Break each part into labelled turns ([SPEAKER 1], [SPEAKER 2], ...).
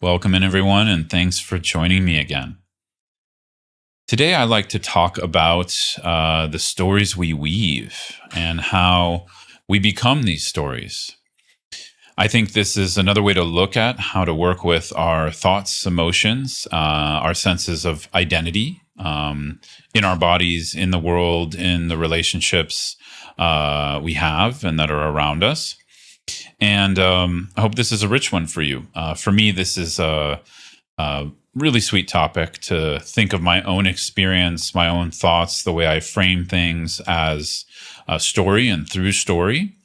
[SPEAKER 1] Welcome in, everyone, and thanks for joining me again. Today, I'd like to talk about the stories we weave and how we become these stories. I think this is another way to look at how to work with our thoughts, emotions, our senses of identity in our bodies, in the world, in the relationships we have and that are around us. And I hope this is a rich one for you. For me, this is a really sweet topic to think of my own experience, my own thoughts, the way I frame things as a story and through story,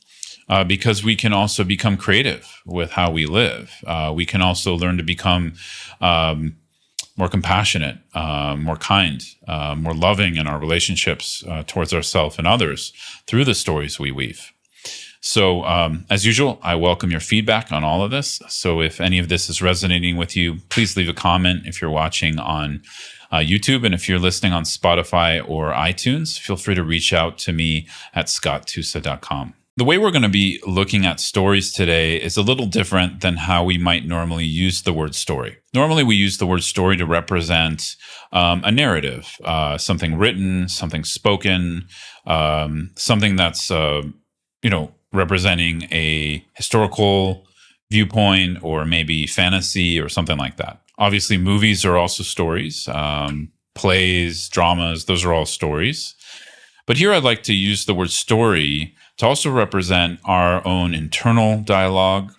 [SPEAKER 1] because we can also become creative with how we live. We can also learn to become more compassionate, more kind, more loving in our relationships towards ourselves and others through the stories we weave. So, as usual, I welcome your feedback on all of this. So if any of this is resonating with you, please leave a comment if you're watching on YouTube. And if you're listening on Spotify or iTunes, feel free to reach out to me at scotttusa.com. The way we're going to be looking at stories today is a little different than how we might normally use the word story. Normally, we use the word story to represent a narrative, something written, something spoken, something that's, representing a historical viewpoint or maybe fantasy or something like that. Obviously, movies are also stories. Plays, dramas, those are all stories. But here I'd like to use the word story to also represent our own internal dialogue.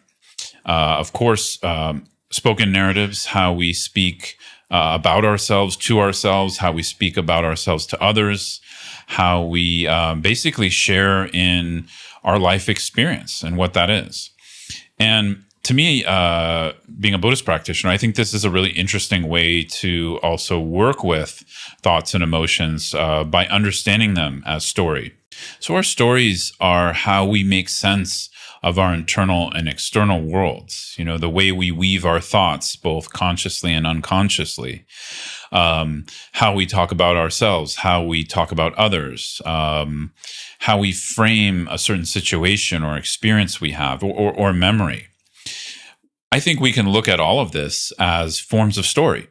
[SPEAKER 1] Of course, spoken narratives, how we speak about ourselves to ourselves, how we speak about ourselves to others, how we basically share in our life experience and what that is. And to me, being a Buddhist practitioner, I think this is a really interesting way to also work with thoughts and emotions by understanding them as story. So our stories are how we make sense of our internal and external worlds, the way we weave our thoughts, both consciously and unconsciously, how we talk about ourselves, how we talk about others, how we frame a certain situation or experience we have or memory. I think we can look at all of this as forms of story,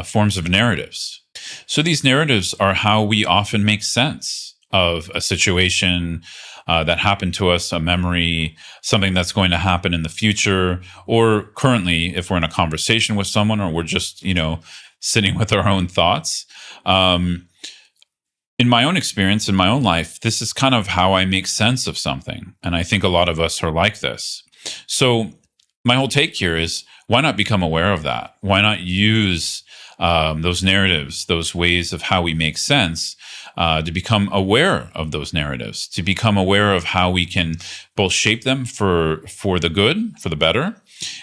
[SPEAKER 1] forms of narratives. So these narratives are how we often make sense of a situation that happened to us, a memory, something that's going to happen in the future, or currently, if we're in a conversation with someone or we're just, sitting with our own thoughts. In my own experience, in my own life, this is kind of how I make sense of something. And I think a lot of us are like this. So my whole take here is, why not become aware of that? Why not use those narratives, those ways of how we make sense, to become aware of those narratives, to become aware of how we can both shape them for the good, for the better,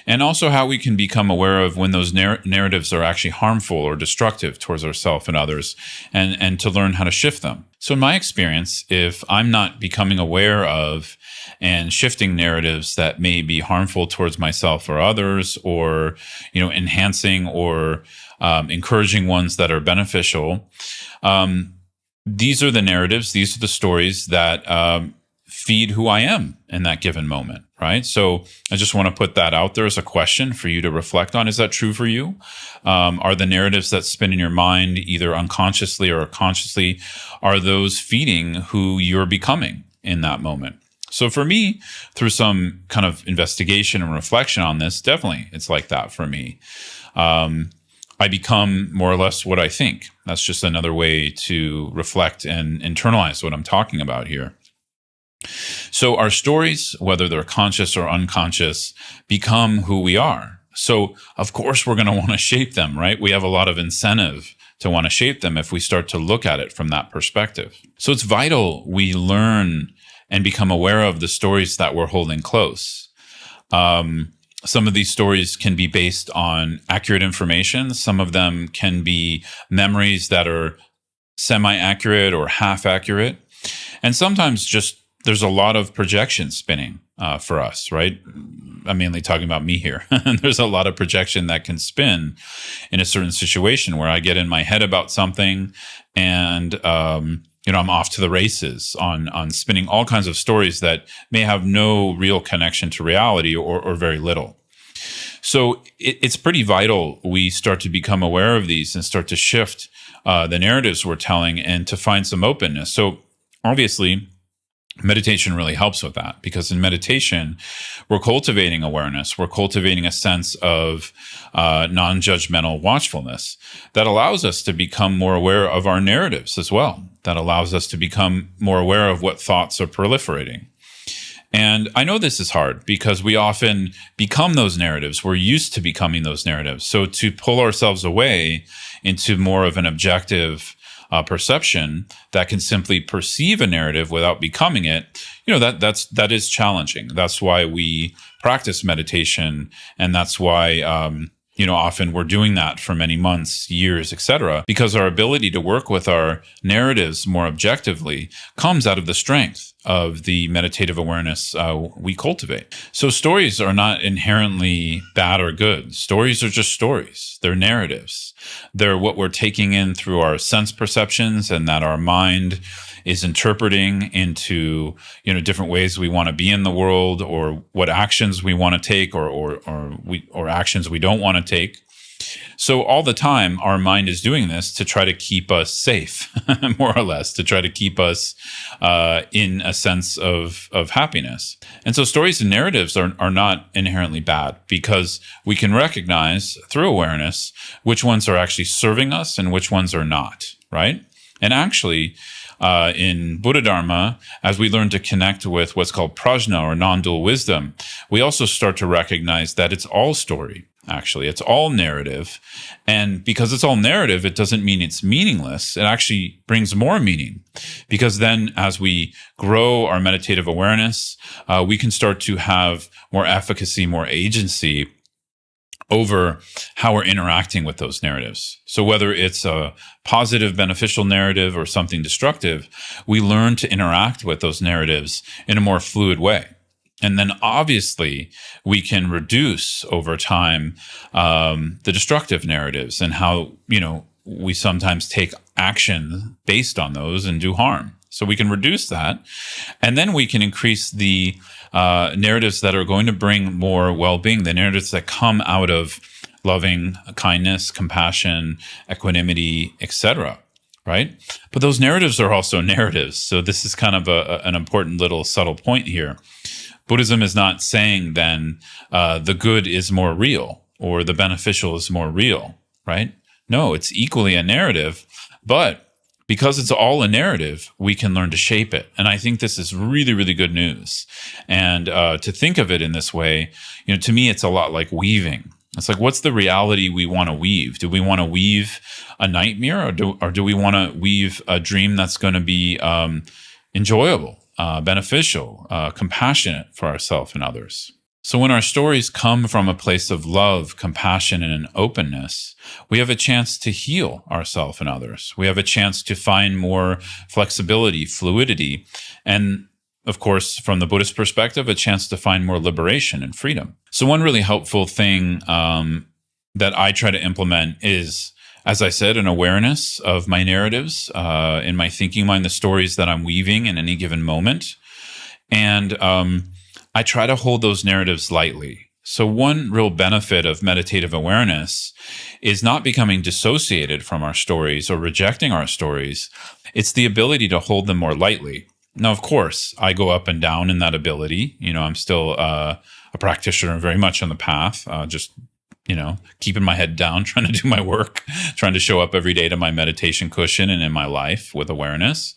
[SPEAKER 1] and also how we can become aware of when those narratives are actually harmful or destructive towards ourselves and others, and to learn how to shift them. So in my experience, if I'm not becoming aware of and shifting narratives that may be harmful towards myself or others, or, enhancing or encouraging ones that are beneficial, these are the narratives, these are the stories that feed who I am in that given moment, right? So I just want to put that out there as a question for you to reflect on. Is that true for you? Are the narratives that spin in your mind, either unconsciously or consciously, are those feeding who you're becoming in that moment? So for me, through some kind of investigation and reflection on this, definitely it's like that for me. I become more or less what I think. That's just another way to reflect and internalize what I'm talking about here. So our stories, whether they're conscious or unconscious, become who we are. So of course we're going to want to shape them, right? We have a lot of incentive to want to shape them if we start to look at it from that perspective. So it's vital we learn and become aware of the stories that we're holding close. Some of these stories can be based on accurate information. Some of them can be memories that are semi-accurate or half-accurate. And sometimes just there's a lot of projection spinning for us, right? I'm mainly talking about me here. There's a lot of projection that can spin in a certain situation where I get in my head about something and I'm off to the races on spinning all kinds of stories that may have no real connection to reality or very little. So it's pretty vital we start to become aware of these and start to shift the narratives we're telling and to find some openness. So obviously, meditation really helps with that, because in meditation, we're cultivating awareness. We're cultivating a sense of non-judgmental watchfulness that allows us to become more aware of our narratives as well. That allows us to become more aware of what thoughts are proliferating. And I know this is hard because we often become those narratives. We're used to becoming those narratives. So to pull ourselves away into more of an objective perception that can simply perceive a narrative without becoming it, that is challenging. That's why we practice meditation, and that's why often we're doing that for many months, years, etc. Because our ability to work with our narratives more objectively comes out of the strength of the meditative awareness we cultivate. So stories are not inherently bad or good. Stories are just stories. They're narratives. They're what we're taking in through our sense perceptions, and that our mind is interpreting into different ways we want to be in the world, or what actions we want to take, or actions we don't want to take. So all the time, our mind is doing this to try to keep us safe, more or less, to try to keep us in a sense of happiness. And so stories and narratives are not inherently bad, because we can recognize through awareness which ones are actually serving us and which ones are not, right? And actually, in Buddha Dharma, as we learn to connect with what's called prajna, or non-dual wisdom, we also start to recognize that it's all story. Actually, it's all narrative. And because it's all narrative, it doesn't mean it's meaningless. It actually brings more meaning, because then as we grow our meditative awareness, we can start to have more efficacy, more agency over how we're interacting with those narratives. So whether it's a positive, beneficial narrative or something destructive, we learn to interact with those narratives in a more fluid way. And then obviously we can reduce over time the destructive narratives, and how, we sometimes take action based on those and do harm. So we can reduce that, and then we can increase the narratives that are going to bring more well-being, the narratives that come out of loving kindness, compassion, equanimity, etc. Right? But those narratives are also narratives. So this is kind of an important little subtle point here. Buddhism is not saying then the good is more real or the beneficial is more real, right? No, it's equally a narrative, but because it's all a narrative, we can learn to shape it. And I think this is really, really good news. And to think of it in this way, to me, it's a lot like weaving. It's like, what's the reality we want to weave? Do we want to weave a nightmare, or do we want to weave a dream that's going to be enjoyable, beneficial, compassionate for ourselves and others? So when our stories come from a place of love, compassion, and an openness, we have a chance to heal ourselves and others. We have a chance to find more flexibility, fluidity, and of course, from the Buddhist perspective, a chance to find more liberation and freedom. So one really helpful thing that I try to implement is, as I said, an awareness of my narratives in my thinking mind, the stories that I'm weaving in any given moment. And I try to hold those narratives lightly. So one real benefit of meditative awareness is not becoming dissociated from our stories or rejecting our stories. It's the ability to hold them more lightly. Now, of course, I go up and down in that ability. I'm still a practitioner very much on the path, just keeping my head down, trying to do my work, trying to show up every day to my meditation cushion and in my life with awareness.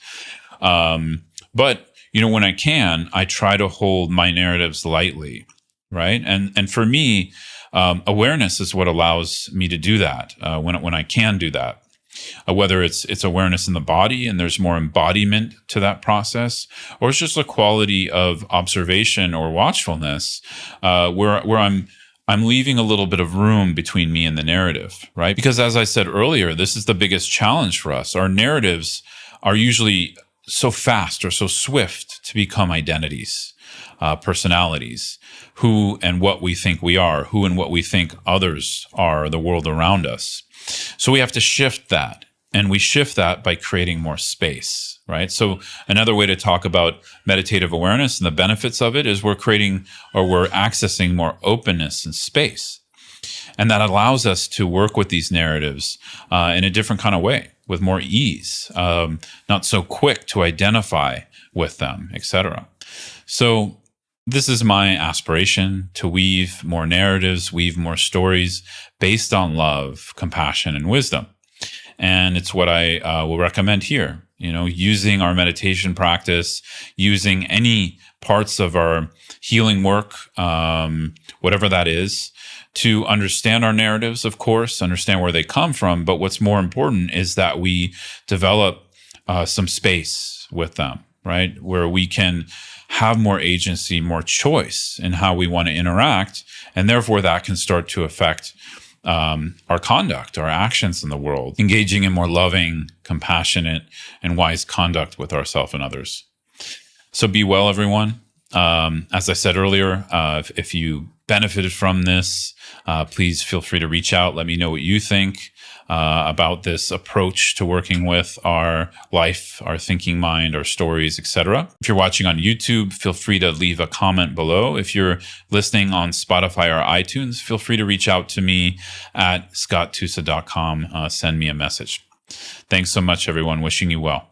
[SPEAKER 1] But when I can, I try to hold my narratives lightly, right? And for me, awareness is what allows me to do that when I can do that. Whether it's awareness in the body and there's more embodiment to that process, or it's just a quality of observation or watchfulness where I'm leaving a little bit of room between me and the narrative, right? Because as I said earlier, this is the biggest challenge for us. Our narratives are usually so fast or so swift to become identities, personalities, who and what we think we are, who and what we think others are, the world around us. So we have to shift that, and we shift that by creating more space, right? So another way to talk about meditative awareness and the benefits of it is we're accessing more openness and space. And that allows us to work with these narratives in a different kind of way, with more ease, not so quick to identify with them, etc. So this is my aspiration, to weave more narratives, weave more stories based on love, compassion, and wisdom. And it's what I will recommend here. Using our meditation practice, using any parts of our healing work, whatever that is, to understand our narratives, of course, understand where they come from. But what's more important is that we develop some space with them, right? Where we can have more agency, more choice in how we want to interact. And therefore that can start to affect our conduct, our actions in the world, engaging in more loving, compassionate, and wise conduct with ourselves and others. So be well, everyone. As I said earlier, if you benefited from this, please feel free to reach out. Let me know what you think about this approach to working with our life, our thinking mind, our stories, etc. If you're watching on YouTube, feel free to leave a comment below. If you're listening on Spotify or iTunes, feel free to reach out to me at scotttusa.com. Send me a message. Thanks so much, everyone. Wishing you well.